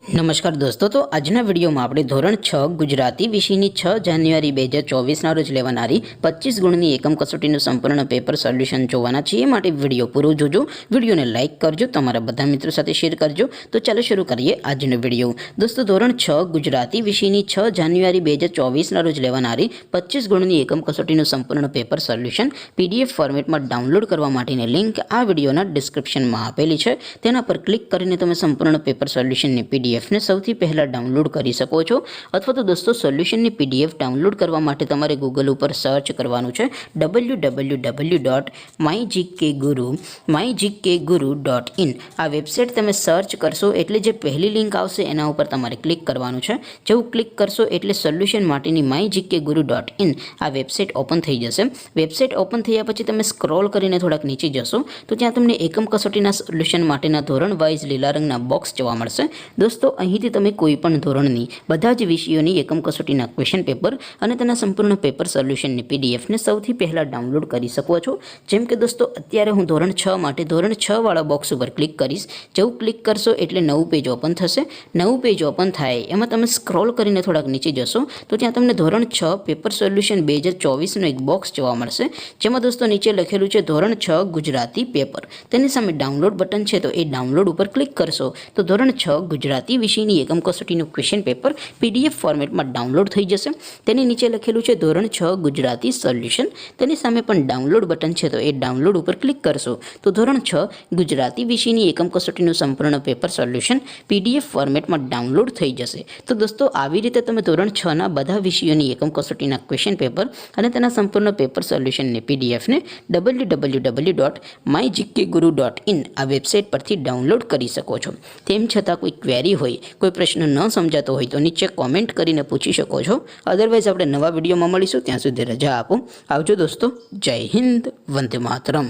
નમસ્કાર દોસ્તો, તો આજના વિડીયોમાં આપણે ધોરણ 6 ગુજરાતી વિષયની 6 જાન્યુઆરી 2024ના રોજ લેવાનારી 25 ગુણની એકમ કસોટીનું સંપૂર્ણ પેપર સોલ્યુશન જોવાના છીએ। માટે વિડીયો પૂરો જોજો, વિડીયોને લાઇક કરજો, તમારા બધા મિત્રો સાથે શેર કરજો। તો ચાલો શરૂ કરીએ આજનો વિડીયો। દોસ્તો, ધોરણ 6 ગુજરાતી વિષયની 6 જાન્યુઆરી 2024ના રોજ લેવાનારી 25 ગુણની એકમ કસોટીનું સંપૂર્ણ પેપર સોલ્યુશન પીડીએફ ફોર્મેટમાં ડાઉનલોડ કરવા માટેની લિંક આ વિડીયોના ડિસ્ક્રિપ્શનમાં આપેલી છે। તેના પર ક્લિક કરીને તમે સંપૂર્ણ પેપર સોલ્યુશનની પીડીએફ ने સૌથી પહેલા ડાઉનલોડ કરી શકો છો। અથવા તો દોસ્તો, સોલ્યુશનની પીડીએફ ડાઉનલોડ કરવા માટે તમારે ગૂગલ ઉપર સર્ચ કરવાનું છે www.mygkguru.in। આ વેબસાઇટ તમે સર્ચ કરશો એટલે જે પહેલી લિંક આવશે એના ઉપર તમારે ક્લિક કરવાનું છે। જેવું ક્લિક કરશો એટલે સોલ્યુશન માટેની mygkguru.in આ વેબસાઇટ ઓપન થઈ જશે। વેબસાઇટ ઓપન થયા પછી તમે સ્ક્રોલ કરીને થોડાક નીચે જશો તો ત્યાં તમને એકમ કસોટીના સોલ્યુશન માટેના ધોરણ વાઇઝ લીલા રંગના બોક્સ જોવા મળશે। દોસ્તો, અહીંથી તમે કોઈપણ ધોરણની બધા જ વિષયોની એકમ કસોટીના ક્વેશ્ચન પેપર અને તેના સંપૂર્ણ પેપર સોલ્યુશનની પીડીએફને સૌથી પહેલાં ડાઉનલોડ કરી શકો છો। જેમ કે દોસ્તો, અત્યારે હું ધોરણ 6 માટે ધોરણ 6 વાળા બોક્સ ઉપર ક્લિક કરીશ। જેવું ક્લિક કરશો એટલે નવું પેજ ઓપન થશે। નવું પેજ ઓપન થાય એમાં તમે સ્ક્રોલ કરીને થોડાક નીચે જશો તો ત્યાં તમને ધોરણ 6 પેપર સોલ્યુશન 2024નું એક બોક્સ જોવા મળશે। જેમાં દોસ્તો નીચે લખેલું છે ધોરણ 6 ગુજરાતી પેપર। તેની સામે ડાઉનલોડ બટન છે, તો એ ડાઉનલોડ ઉપર ક્લિક કરશો તો ધોરણ 6 ગુજરાતી વિષયની એકમ કસોટીનું ક્વેશ્ચન પેપર પીડીએફ ફોર્મેટમાં ડાઉનલોડ થઈ જશે। તેની નીચે લખેલું છે ધોરણ 6 ગુજરાતી સોલ્યુશન। તેની સામે પણ ડાઉનલોડ બટન છે, તો એ ડાઉનલોડ ઉપર ક્લિક કરશો તો ધોરણ 6 ગુજરાતી વિષયની એકમ કસોટીનું સંપૂર્ણ પેપર સોલ્યુશન પીડીએફ ફોર્મેટમાં ડાઉનલોડ થઈ જશે। તો દોસ્તો, આવી રીતે તમે ધોરણ 6ના બધા વિષયોની એકમ કસોટીના ક્વેશ્ચન પેપર અને તેના સંપૂર્ણ પેપર સોલ્યુશનની પીડીએફને www.mygkguru.in આ વેબસાઇટ પરથી ડાઉનલોડ કરી શકો છો। તેમ છતાં કોઈ ક્વેરી હોય, કોઈ પ્રશ્ન ન સમજાતો હોય તો નીચે કોમેન્ટ કરીને પૂછી શકો છો। અદરવાઇઝ આપણે નવા વિડીયોમાં મળીશું, ત્યાં સુધી રજા આપો। આવજો દોસ્તો, જય હિન્દ, વંદે માતરમ।